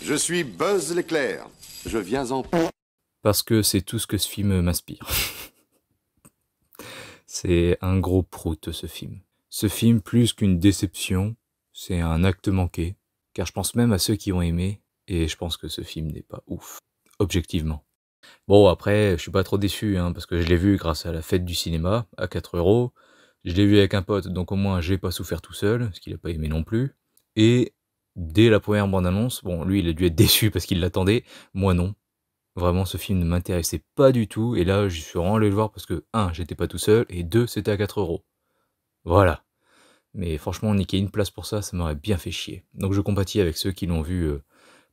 Je suis Buzz l'éclair. Je viens en... Parce que c'est tout ce que ce film m'inspire. C'est un gros prout, ce film. Ce film, plus qu'une déception, c'est un acte manqué. Car je pense même à ceux qui ont aimé, et je pense que ce film n'est pas ouf. Objectivement. Bon, après, je suis pas trop déçu, hein, parce que je l'ai vu grâce à la fête du cinéma, à 4 €. Je l'ai vu avec un pote, donc au moins j'ai pas souffert tout seul, parce qu'il a pas aimé non plus. Et dès la première bande-annonce, bon, lui il a dû être déçu parce qu'il l'attendait, moi non. Vraiment, ce film ne m'intéressait pas du tout, et là, je suis vraiment allé le voir parce que, j'étais pas tout seul, et 2, c'était à 4 €. Voilà. Mais franchement, niquer une place pour ça, ça m'aurait bien fait chier. Donc je compatis avec ceux qui l'ont vu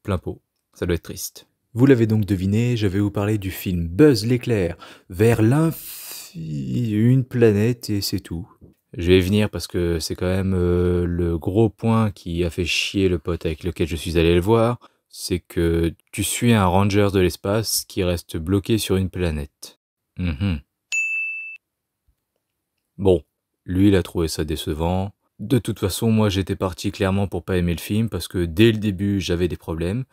plein pot. Ça doit être triste. Vous l'avez donc deviné, je vais vous parler du film Buzz l'éclair, vers une planète et c'est tout. Je vais y venir parce que c'est quand même le gros point qui a fait chier le pote avec lequel je suis allé le voir, c'est que tu suis un ranger de l'espace qui reste bloqué sur une planète. Bon, lui il a trouvé ça décevant. De toute façon, moi j'étais parti clairement pour pas aimer le film parce que dès le début j'avais des problèmes.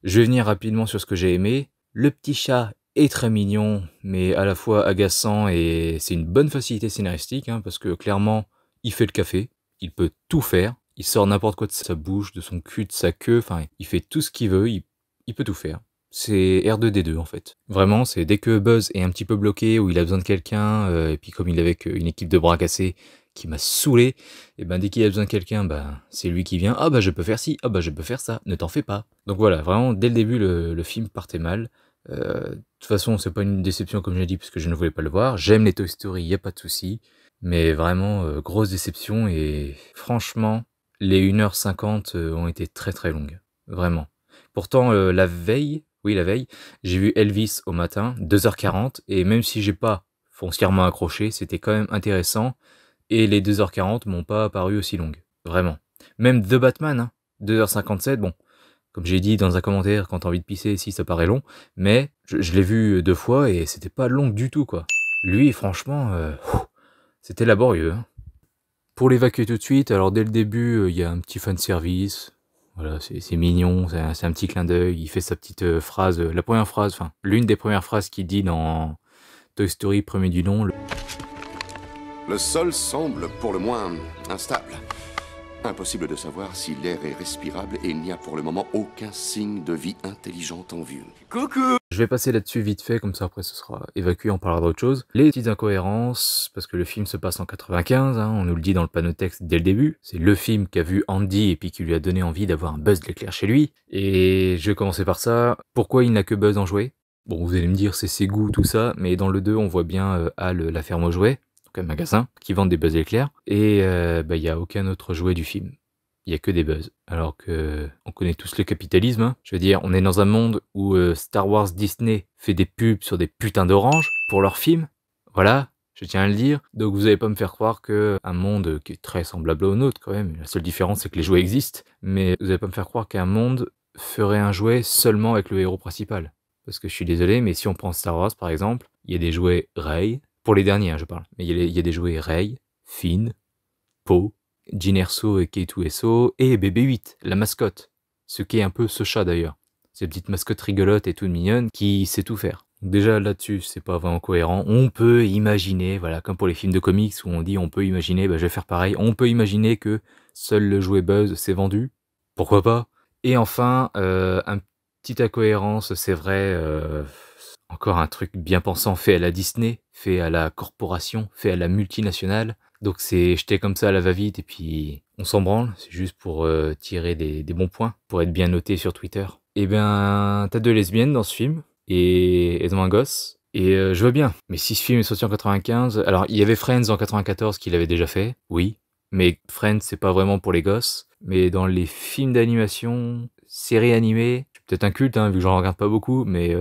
Je vais venir rapidement sur ce que j'ai aimé. Le petit chat est très mignon, mais à la fois agaçant et c'est une bonne facilité scénaristique, hein, parce que clairement, il fait le café, il peut tout faire, il sort n'importe quoi de sa bouche, de son cul, de sa queue, enfin, il fait tout ce qu'il veut, il peut tout faire. C'est R2D2 en fait. Vraiment, c'est dès que Buzz est un petit peu bloqué ou il a besoin de quelqu'un, et puis comme il est avec une équipe de bras cassés qui m'a saoulé, et ben dès qu'il a besoin de quelqu'un, c'est lui qui vient. Ah bah je peux faire ci, ah bah je peux faire ça, ne t'en fais pas. Donc voilà, vraiment dès le début le film partait mal. De toute façon, c'est pas une déception comme je l'ai dit puisque je ne voulais pas le voir. J'aime les Toy Story, y a pas de souci, mais vraiment grosse déception et franchement, les 1h50 ont été très très longues, vraiment. Pourtant la veille, j'ai vu Elvis au matin, 2h40, et même si j'ai pas foncièrement accroché, c'était quand même intéressant. Et les 2h40 m'ont pas paru aussi longues. Vraiment. Même The Batman, 2h57, bon. Comme j'ai dit dans un commentaire, quand t'as envie de pisser, si ça paraît long. Mais je l'ai vu 2 fois et c'était pas long du tout, quoi. Lui, franchement, c'était laborieux. Pour l'évacuer tout de suite, alors dès le début, il y a un petit fanservice. Voilà, c'est mignon, c'est un petit clin d'œil. Il fait sa petite phrase, la première phrase, enfin, l'une des premières phrases qu'il dit dans Toy Story premier du nom. Le sol semble pour le moins instable. Impossible de savoir si l'air est respirable et il n'y a pour le moment aucun signe de vie intelligente en vue. Coucou! Je vais passer là-dessus vite fait, comme ça après ce sera évacué, on parlera d'autre chose. Les petites incohérences, parce que le film se passe en 95, on nous le dit dans le panneau texte dès le début. C'est le film qu'a vu Andy et puis qui lui a donné envie d'avoir un Buzz l'éclair chez lui. Et je vais commencer par ça. Pourquoi il n'a que Buzz en jouet? Bon, vous allez me dire c'est ses goûts, tout ça, mais dans le 2, on voit bien Hal, la ferme aux jouets, donc un magasin, qui vend des Buzz éclairs, et il y a aucun autre jouet du film. Il y a que des Buzz. Alors que on connaît tous le capitalisme, Je veux dire, on est dans un monde où Star Wars Disney fait des pubs sur des putains d'oranges pour leurs films. Voilà, je tiens à le dire. Donc vous allez pas me faire croire que un monde qui est très semblable au nôtre quand même, la seule différence c'est que les jouets existent, mais vous allez pas me faire croire qu'un monde ferait un jouet seulement avec le héros principal. Parce que je suis désolé, mais si on prend Star Wars par exemple, il y a des jouets Rey, pour les derniers je parle, mais il y a des jouets Rey, Finn, Poe, Jyn Erso et K2SO, et BB-8, la mascotte. Ce qui est un peu ce chat d'ailleurs. Cette petite mascotte rigolote et toute mignonne qui sait tout faire. Donc déjà là-dessus, c'est pas vraiment cohérent. On peut imaginer, voilà, comme pour les films de comics où on dit on peut imaginer, je vais faire pareil, on peut imaginer que seul le jouet Buzz s'est vendu. Pourquoi pas? Et enfin, un petit incohérence, c'est vrai, encore un truc bien pensant fait à la Disney, fait à la corporation, fait à la multinationale. Donc c'est jeté comme ça à la va-vite et puis on s'en branle, c'est juste pour tirer des bons points, pour être bien noté sur Twitter. Et ben, t'as 2 lesbiennes dans ce film, et elles ont un gosse, et je veux bien. Mais si ce film est sorti en 95, alors il y avait Friends en 94 qui l'avait déjà fait, oui, mais Friends c'est pas vraiment pour les gosses, mais dans les films d'animation, séries animées, c'est peut-être un culte, vu que j'en regarde pas beaucoup, mais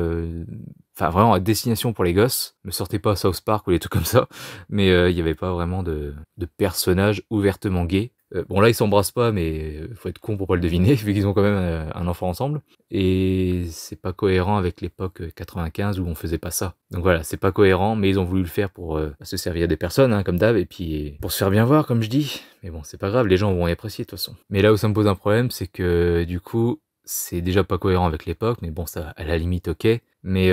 enfin vraiment à destination pour les gosses, me sortez pas South Park ou des trucs comme ça, mais il y avait pas vraiment de personnages ouvertement gays. Bon là ils s'embrassent pas, mais faut être con pour pas le deviner vu qu'ils ont quand même un enfant ensemble, et c'est pas cohérent avec l'époque 95 où on faisait pas ça. Donc voilà, c'est pas cohérent, mais ils ont voulu le faire pour se servir des personnes comme d'hab, et puis pour se faire bien voir comme je dis. Mais bon, c'est pas grave, les gens vont y apprécier de toute façon. Mais là où ça me pose un problème, c'est que du coup c'est déjà pas cohérent avec l'époque, mais bon, ça, à la limite, ok. Mais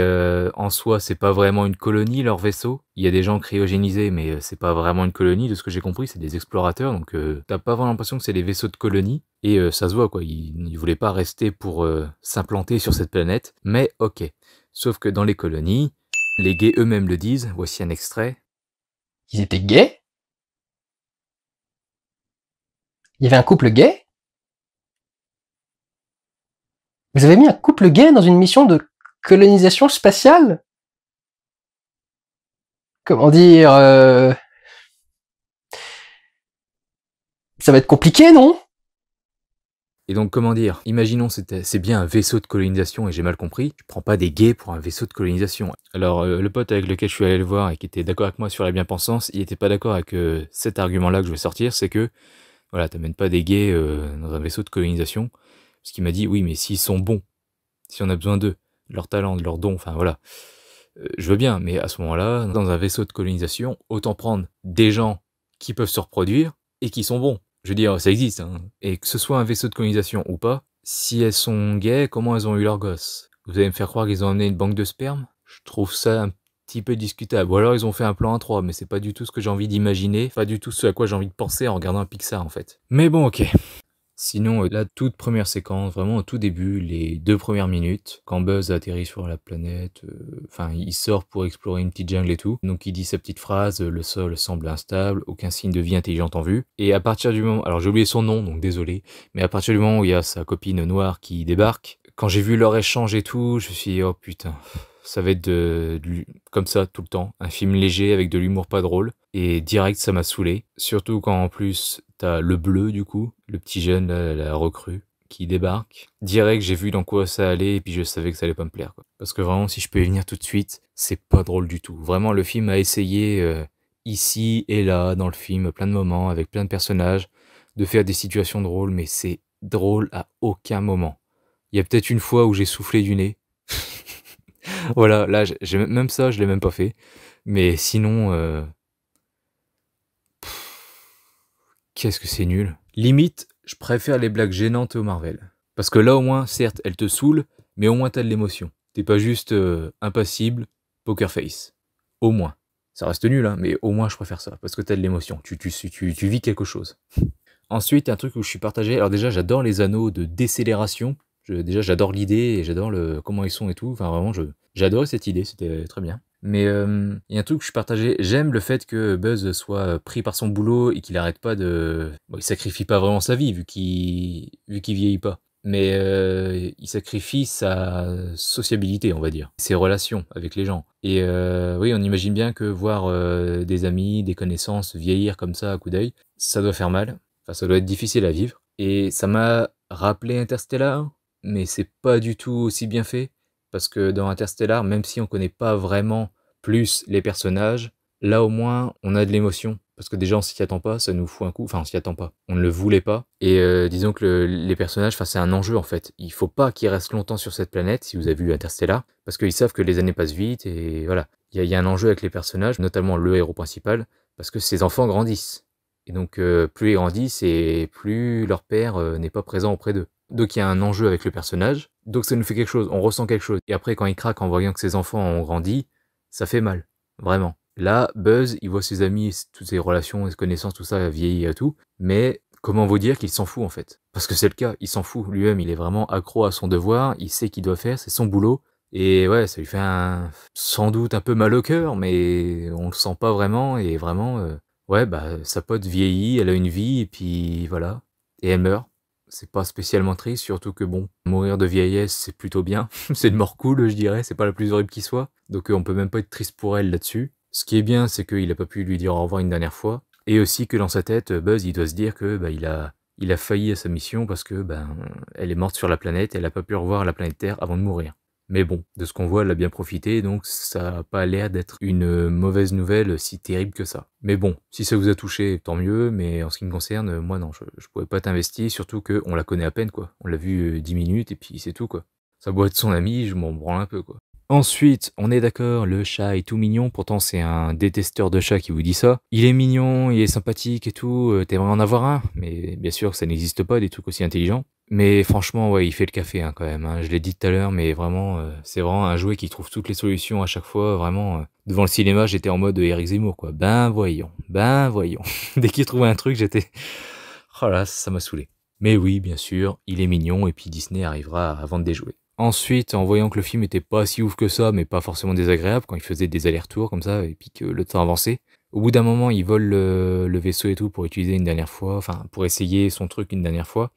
en soi, c'est pas vraiment une colonie, leur vaisseau. Il y a des gens cryogénisés, mais c'est pas vraiment une colonie, de ce que j'ai compris, c'est des explorateurs, donc t'as pas vraiment l'impression que c'est des vaisseaux de colonie. Et ça se voit, quoi, ils voulaient pas rester pour s'implanter sur cette planète, mais ok. Sauf que dans les colonies, les gays eux-mêmes le disent, voici un extrait. Ils étaient gays? Il y avait un couple gay? Vous avez mis un couple gay dans une mission de colonisation spatiale? Comment dire, ça va être compliqué, non? Et donc, comment dire, imaginons c'est bien un vaisseau de colonisation et j'ai mal compris, je prends pas des gays pour un vaisseau de colonisation. Alors, le pote avec lequel je suis allé le voir et qui était d'accord avec moi sur la bien-pensance, il était pas d'accord avec cet argument-là que je vais sortir, c'est que, voilà, t'amènes pas des gays dans un vaisseau de colonisation, parce qu'il m'a dit, oui, mais s'ils sont bons, si on a besoin d'eux, de leur talent, de leurs dons, enfin voilà, je veux bien, mais à ce moment-là, dans un vaisseau de colonisation, autant prendre des gens qui peuvent se reproduire et qui sont bons. Je veux dire, ça existe, hein. Et que ce soit un vaisseau de colonisation ou pas, si elles sont gays, comment elles ont eu leur gosse? Vous allez me faire croire qu'ils ont amené une banque de sperme? Je trouve ça un petit peu discutable. Ou alors ils ont fait un plan 1-3, mais c'est pas du tout ce que j'ai envie d'imaginer, pas du tout ce à quoi j'ai envie de penser en regardant un Pixar en fait. Mais bon, ok. Sinon, la toute première séquence, vraiment au tout début, les 2 premières minutes, quand Buzz atterrit sur la planète, enfin, il sort pour explorer une petite jungle et tout. Donc, il dit sa petite phrase, le sol semble instable, aucun signe de vie intelligente en vue. Et à partir du moment, alors j'ai oublié son nom, donc désolé, mais à partir du moment où il y a sa copine noire qui débarque, quand j'ai vu leur échange et tout, je me suis dit, oh putain, ça va être comme ça tout le temps, un film léger avec de l'humour pas drôle, et direct ça m'a saoulé, surtout quand en plus t'as le bleu du coup, le petit jeune là, la recrue, qui débarque. Direct j'ai vu dans quoi ça allait et puis je savais que ça allait pas me plaire quoi. Parce que vraiment si je peux y venir tout de suite, c'est pas drôle du tout. Vraiment le film a essayé ici et là dans le film, plein de moments, avec plein de personnages, de faire des situations drôles, mais c'est drôle à aucun moment. Il y a peut-être une fois où j'ai soufflé du nez. Voilà, là, même ça, je l'ai même pas fait. Mais sinon, qu'est-ce que c'est nul. Limite, je préfère les blagues gênantes au Marvel. Parce que là, au moins, certes, elles te saoulent, mais au moins t'as de l'émotion. T'es pas juste impassible, poker face. Au moins. Ça reste nul, hein, mais au moins je préfère ça, parce que t'as de l'émotion. Tu vis quelque chose. Ensuite, un truc où je suis partagé. Alors déjà, j'adore les anneaux de décélération. Déjà, j'adore l'idée et j'adore comment ils sont et tout. Enfin, vraiment, j'ai adoré cette idée, c'était très bien. Mais il y a un truc où je suis partagé. J'aime le fait que Buzz soit pris par son boulot et qu'il arrête pas de... Bon, il sacrifie pas vraiment sa vie vu qu'il vieillit pas. Mais il sacrifie sa sociabilité, on va dire. Ses relations avec les gens. Et oui, on imagine bien que voir des amis, des connaissances vieillir comme ça à coup d'œil, ça doit faire mal. Enfin, ça doit être difficile à vivre. Et ça m'a rappelé Interstellar, mais c'est pas du tout aussi bien fait. Parce que dans Interstellar, même si on connaît pas vraiment plus les personnages, là au moins on a de l'émotion. Parce que déjà on s'y attend pas, ça nous fout un coup. Enfin, on s'y attend pas. On ne le voulait pas. Et disons que les personnages, enfin, c'est un enjeu en fait. Il faut pas qu'ils restent longtemps sur cette planète, si vous avez vu Interstellar. Parce qu'ils savent que les années passent vite et voilà. Il y a un enjeu avec les personnages, notamment le héros principal, parce que ses enfants grandissent. Et donc, plus ils grandissent et plus leur père n'est pas présent auprès d'eux. Donc il y a un enjeu avec le personnage, donc ça nous fait quelque chose, on ressent quelque chose. Et après quand il craque en voyant que ses enfants ont grandi, ça fait mal, vraiment. Là, Buzz, il voit ses amis, toutes ses relations, ses connaissances, tout ça vieillir et tout, mais comment vous dire qu'il s'en fout en fait? Parce que c'est le cas, il s'en fout, lui-même il est vraiment accro à son devoir, il sait qu'il doit faire, c'est son boulot, et ouais, ça lui fait sans doute un peu mal au cœur, mais on le sent pas vraiment, et vraiment, ouais, bah sa pote vieillit, elle a une vie, et puis voilà, et elle meurt. C'est pas spécialement triste, surtout que bon, mourir de vieillesse, c'est plutôt bien. C'est une mort cool, je dirais, c'est pas la plus horrible qui soit. Donc on peut même pas être triste pour elle là-dessus. Ce qui est bien, c'est qu'il a pas pu lui dire au revoir une dernière fois. Et aussi que dans sa tête, Buzz, il doit se dire que il a failli à sa mission parce que elle est morte sur la planète, elle a pas pu revoir la planète Terre avant de mourir. Mais bon, de ce qu'on voit, elle a bien profité, donc ça n'a pas l'air d'être une mauvaise nouvelle si terrible que ça. Mais bon, si ça vous a touché, tant mieux, mais en ce qui me concerne, moi non, je pourrais pas t'investir, surtout qu'on la connaît à peine, quoi. On l'a vu 10 minutes et puis c'est tout, quoi. Ça doit être son ami, je m'en branle un peu, quoi. Ensuite, on est d'accord, le chat est tout mignon, pourtant c'est un détesteur de chat qui vous dit ça. Il est mignon, il est sympathique et tout, t'aimerais en avoir un, mais bien sûr que ça n'existe pas, des trucs aussi intelligents. Mais franchement, ouais, il fait le café, hein, quand même, hein. Je l'ai dit tout à l'heure, mais vraiment, c'est vraiment un jouet qui trouve toutes les solutions à chaque fois. Vraiment, devant le cinéma, j'étais en mode Éric Zemmour, quoi. Ben voyons, ben voyons. Dès qu'il trouvait un truc, j'étais oh là, ça m'a saoulé. Mais oui, bien sûr, il est mignon et puis Disney arrivera à vendre des jouets. Ensuite, en voyant que le film était pas si ouf que ça, mais pas forcément désagréable, quand il faisait des allers-retours comme ça, et puis que le temps avançait, au bout d'un moment, il vole le vaisseau et tout pour utiliser une dernière fois, enfin, pour essayer son truc une dernière fois.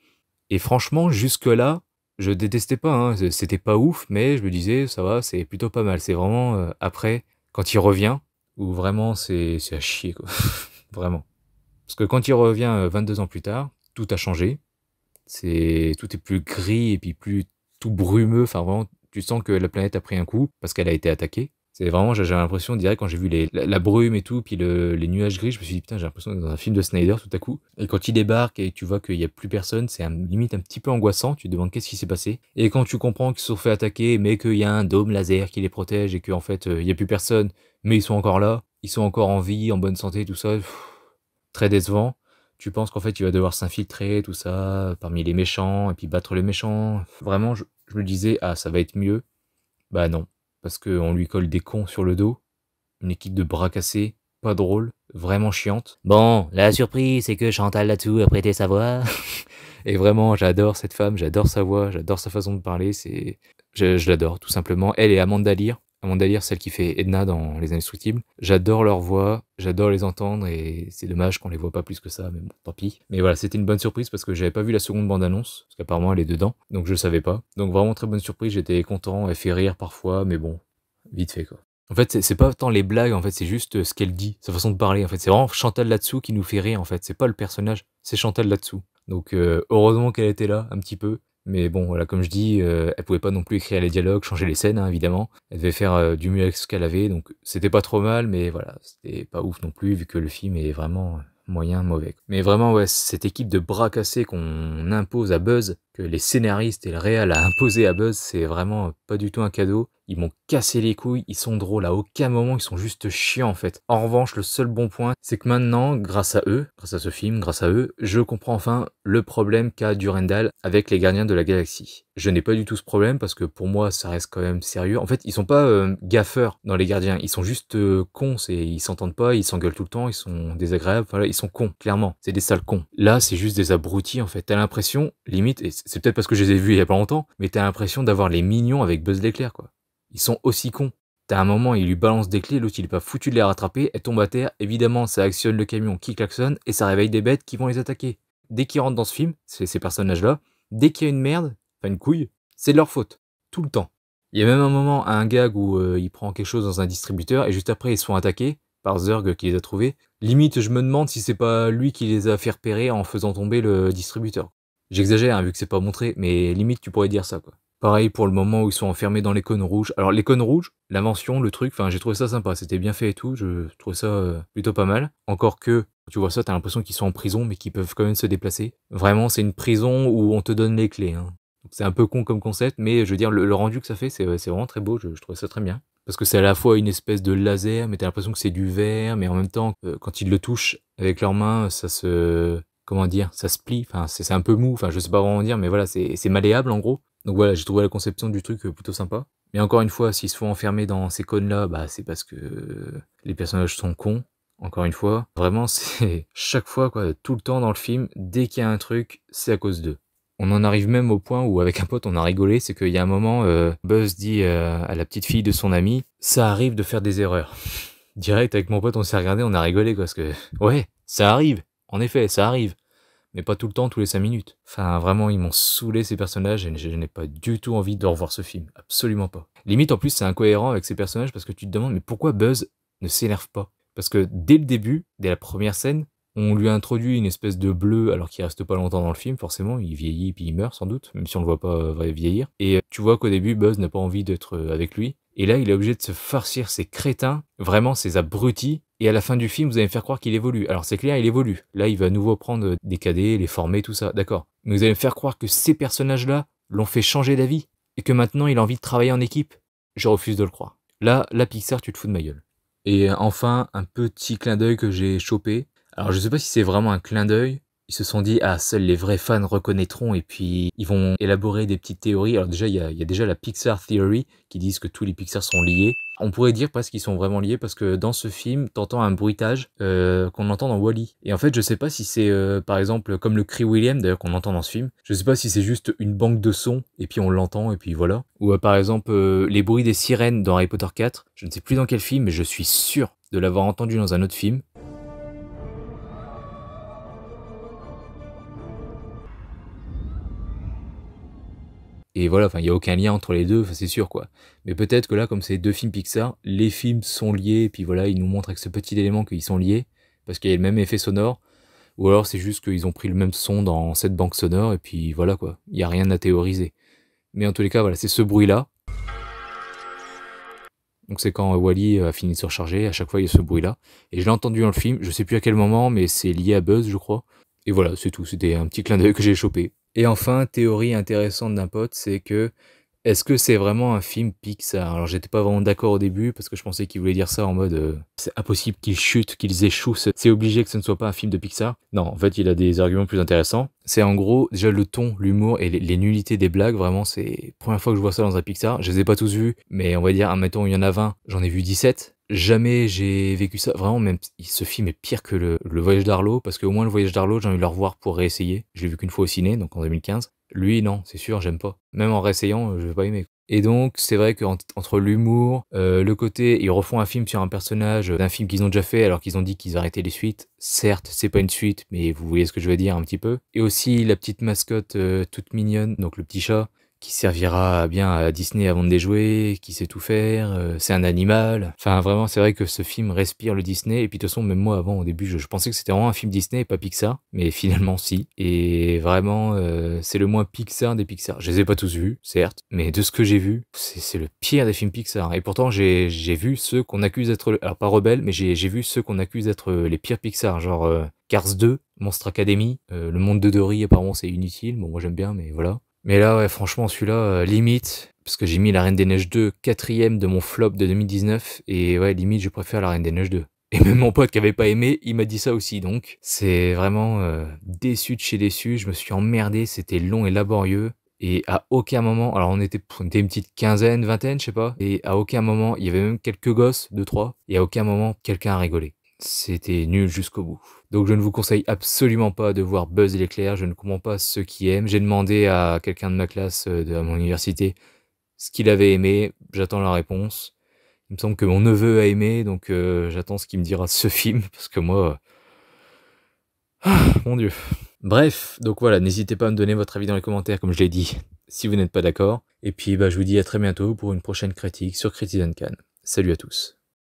Et franchement, jusque-là, je détestais pas, hein, c'était pas ouf, mais je me disais, ça va, c'est plutôt pas mal. C'est vraiment après, quand il revient, où vraiment c'est à chier, quoi. Vraiment. Parce que quand il revient 22 ans plus tard, tout a changé. Tout est plus gris et puis plus tout brumeux. Enfin, vraiment, tu sens que la planète a pris un coup parce qu'elle a été attaquée. C'est vraiment, j'ai l'impression, direct, quand j'ai vu la brume et tout, puis les nuages gris, je me suis dit, putain, j'ai l'impression d'être dans un film de Snyder tout à coup. Et quand il débarque et tu vois qu'il n'y a plus personne, c'est limite un petit peu angoissant. Tu te demandes qu'est-ce qui s'est passé. Et quand tu comprends qu'ils se sont fait attaquer, mais qu'il y a un dôme laser qui les protège et qu'en fait, il n'y a plus personne, mais ils sont encore là, ils sont encore en vie, en bonne santé, tout ça, très décevant. Tu penses qu'en fait, tu vas devoir s'infiltrer, tout ça, parmi les méchants, et puis battre les méchants. Vraiment, je me disais, ah, ça va être mieux. Bah non, parce qu'on lui colle des cons sur le dos, une équipe de bras cassés, pas drôle, vraiment chiante. Bon, la surprise, c'est que Chantal là-dessous a prêté sa voix. Et vraiment, j'adore cette femme, j'adore sa voix, j'adore sa façon de parler, je l'adore, tout simplement. Elle et Amanda Lear. Amanda Lear, celle qui fait Edna dans Les Indestructibles. J'adore leur voix, j'adore les entendre et c'est dommage qu'on les voit pas plus que ça, mais bon, tant pis. Mais voilà, c'était une bonne surprise parce que j'avais pas vu la seconde bande-annonce, parce qu'apparemment elle est dedans, donc je savais pas. Donc vraiment très bonne surprise, j'étais content, elle fait rire parfois, mais bon, vite fait quoi. En fait, c'est pas tant les blagues, en fait, c'est juste ce qu'elle dit, sa façon de parler, en fait. C'est vraiment Chantal là-dessous qui nous fait rire, en fait. C'est pas le personnage, c'est Chantal là-dessous. Donc heureusement qu'elle était là, un petit peu. Mais bon, voilà, comme je dis, elle pouvait pas non plus écrire les dialogues, changer les scènes, hein, évidemment. Elle devait faire du mieux avec ce qu'elle avait, donc c'était pas trop mal, mais voilà, c'était pas ouf non plus, vu que le film est vraiment moyen, mauvais. Mais vraiment, ouais, cette équipe de bras cassés qu'on impose à Buzz, que les scénaristes et le réal a imposé à Buzz, c'est vraiment pas du tout un cadeau. Ils m'ont cassé les couilles, ils sont drôles, à aucun moment ils sont juste chiants en fait. En revanche, le seul bon point, c'est que maintenant, grâce à eux, grâce à ce film, grâce à eux, je comprends enfin le problème qu'a Durandal avec les Gardiens de la Galaxie. Je n'ai pas du tout ce problème parce que pour moi, ça reste quand même sérieux. En fait, ils sont pas gaffeurs dans les Gardiens, ils sont juste cons, ils s'entendent pas, ils s'engueulent tout le temps, ils sont désagréables, voilà, ils sont cons, clairement. C'est des sales cons. Là, c'est juste des abrutis en fait. T'as l'impression, limite, et c'est peut-être parce que je les ai vus il y a pas longtemps, mais t'as l'impression d'avoir les mignons avec Buzz l'éclair quoi. Ils sont aussi cons. T'as un moment, il lui balance des clés, l'autre il est pas foutu de les rattraper, elle tombe à terre, évidemment ça actionne le camion qui klaxonne et ça réveille des bêtes qui vont les attaquer. Dès qu'ils rentrent dans ce film, ces personnages-là, dès qu'il y a une merde, enfin une couille, c'est de leur faute. Tout le temps. Il y a même un moment, un gag où il prend quelque chose dans un distributeur et juste après ils se font attaquer par Zurg qui les a trouvés. Limite, je me demande si c'est pas lui qui les a fait repérer en faisant tomber le distributeur. J'exagère hein, vu que c'est pas montré, mais limite tu pourrais dire ça quoi. Pareil pour le moment où ils sont enfermés dans les cônes rouges. Alors les cônes rouges, l'invention, le truc, enfin j'ai trouvé ça sympa, c'était bien fait et tout, je trouvais ça plutôt pas mal. Encore que, tu vois ça, t'as l'impression qu'ils sont en prison mais qu'ils peuvent quand même se déplacer. Vraiment, c'est une prison où on te donne les clés. Hein. C'est un peu con comme concept, mais je veux dire, le rendu que ça fait, c'est vraiment très beau, je trouvais ça très bien. Parce que c'est à la fois une espèce de laser, mais t'as l'impression que c'est du verre, mais en même temps, quand ils le touchent avec leurs mains, ça se... Comment dire, ça se plie, enfin c'est un peu mou, enfin je sais pas vraiment dire, mais voilà, c'est malléable en gros. Donc voilà, j'ai trouvé la conception du truc plutôt sympa. Mais encore une fois, s'ils se font enfermer dans ces cônes-là, bah c'est parce que les personnages sont cons. Encore une fois, vraiment c'est chaque fois quoi, tout le temps dans le film, dès qu'il y a un truc, c'est à cause d'eux. On en arrive même au point où avec un pote on a rigolé, c'est qu'il y a un moment, Buzz dit à la petite fille de son ami, ça arrive de faire des erreurs. Direct avec mon pote on s'est regardé, on a rigolé quoi, parce que ouais, ça arrive, en effet, ça arrive. Mais pas tout le temps, tous les 5 minutes. Enfin, vraiment, ils m'ont saoulé ces personnages et je n'ai pas du tout envie de revoir ce film. Absolument pas. Limite, en plus, c'est incohérent avec ces personnages parce que tu te demandes, mais pourquoi Buzz ne s'énerve pas? Parce que dès le début, dès la première scène, on lui a introduit une espèce de bleu alors qu'il reste pas longtemps dans le film, forcément. Il vieillit puis il meurt sans doute, même si on le voit pas vieillir. Et tu vois qu'au début, Buzz n'a pas envie d'être avec lui. Et là, il est obligé de se farcir ces crétins, vraiment ces abrutis. Et à la fin du film, vous allez me faire croire qu'il évolue. Alors c'est clair, il évolue. Là, il va à nouveau prendre des cadets, les former, tout ça, d'accord. Mais vous allez me faire croire que ces personnages-là l'ont fait changer d'avis. Et que maintenant, il a envie de travailler en équipe. Je refuse de le croire. Là, la Pixar, tu te fous de ma gueule. Et enfin, un petit clin d'œil que j'ai chopé. Alors je sais pas si c'est vraiment un clin d'œil, Ils se sont dit, ah, seuls les vrais fans reconnaîtront, et puis ils vont élaborer des petites théories. Alors déjà, il y a déjà la Pixar Theory, qui disent que tous les Pixar sont liés. On pourrait dire presque qu'ils sont vraiment liés, parce que dans ce film, t'entends un bruitage qu'on entend dans Wall-E. Et en fait, je sais pas si c'est, par exemple, comme le cri William, d'ailleurs, qu'on entend dans ce film. Je sais pas si c'est juste une banque de sons, et puis on l'entend, et puis voilà. Ou par exemple, les bruits des sirènes dans Harry Potter 4. Je ne sais plus dans quel film, mais je suis sûr de l'avoir entendu dans un autre film. Et voilà, enfin, il n'y a aucun lien entre les deux, c'est sûr, quoi. Mais peut-être que là, comme c'est deux films Pixar, les films sont liés, et puis voilà, ils nous montrent avec ce petit élément qu'ils sont liés, parce qu'il y a le même effet sonore, ou alors c'est juste qu'ils ont pris le même son dans cette banque sonore, et puis voilà, quoi. Il n'y a rien à théoriser. Mais en tous les cas, voilà, c'est ce bruit-là. Donc c'est quand Wall-E a fini de se recharger, à chaque fois il y a ce bruit-là. Et je l'ai entendu dans le film, je sais plus à quel moment, mais c'est lié à Buzz, je crois. Et voilà, c'est tout, c'était un petit clin d'œil que j'ai chopé. Et enfin, théorie intéressante d'un pote, c'est que est-ce que c'est vraiment un film Pixar? Alors j'étais pas vraiment d'accord au début parce que je pensais qu'il voulait dire ça en mode c'est impossible qu'ils chutent, qu'ils échouent, c'est obligé que ce ne soit pas un film de Pixar. Non, en fait il a des arguments plus intéressants. C'est en gros déjà le ton, l'humour et les nullités des blagues, vraiment c'est la première fois que je vois ça dans un Pixar. Je les ai pas tous vus, mais on va dire, admettons il y en a 20, j'en ai vu 17. Jamais j'ai vécu ça. Vraiment, même ce film est pire que le Voyage d'Arlo, parce qu'au moins le Voyage d'Arlo, j'ai envie de le revoir pour réessayer. Je l'ai vu qu'une fois au ciné, donc en 2015. Lui, non, c'est sûr, j'aime pas. Même en réessayant, je vais pas aimer. Et donc, c'est vrai qu'entre l'humour, le côté, ils refont un film sur un personnage d'un film qu'ils ont déjà fait, alors qu'ils ont dit qu'ils arrêtaient les suites. Certes, c'est pas une suite, mais vous voyez ce que je veux dire un petit peu. Et aussi la petite mascotte toute mignonne, donc le petit chat, qui servira bien à Disney à vendre des jouets, qui sait tout faire, c'est un animal. Enfin, vraiment, c'est vrai que ce film respire le Disney. Et puis, de toute façon, même moi, avant, au début, je pensais que c'était vraiment un film Disney et pas Pixar. Mais finalement, si. Et vraiment, c'est le moins Pixar des Pixar. Je les ai pas tous vus, certes. Mais de ce que j'ai vu, c'est le pire des films Pixar. Et pourtant, j'ai vu ceux qu'on accuse d'être... Alors, pas rebelles, mais j'ai vu ceux qu'on accuse d'être les pires Pixar. Genre Cars 2, Monstre Academy, Le Monde de Dory, apparemment, c'est inutile. Bon, moi, j'aime bien, mais voilà. Mais là, ouais, franchement, celui-là, limite, parce que j'ai mis La Reine des Neiges 2 quatrième de mon flop de 2019, et ouais, limite, je préfère La Reine des Neiges 2. Et même mon pote qui avait pas aimé, il m'a dit ça aussi, donc c'est vraiment déçu de chez déçu, je me suis emmerdé, c'était long et laborieux, et à aucun moment, alors on était une petite quinzaine, vingtaine, je sais pas, et à aucun moment, il y avait même quelques gosses, 2-3, et à aucun moment, quelqu'un a rigolé. C'était nul jusqu'au bout. Donc je ne vous conseille absolument pas de voir Buzz l'éclair, je ne comprends pas ceux qui aiment. J'ai demandé à quelqu'un de ma classe de mon université ce qu'il avait aimé, j'attends la réponse. Il me semble que mon neveu a aimé, donc j'attends ce qu'il me dira de ce film, parce que moi... mon Dieu. Bref, donc voilà, n'hésitez pas à me donner votre avis dans les commentaires, comme je l'ai dit, si vous n'êtes pas d'accord. Et puis bah, je vous dis à très bientôt pour une prochaine critique sur Critics and Can. Salut à tous.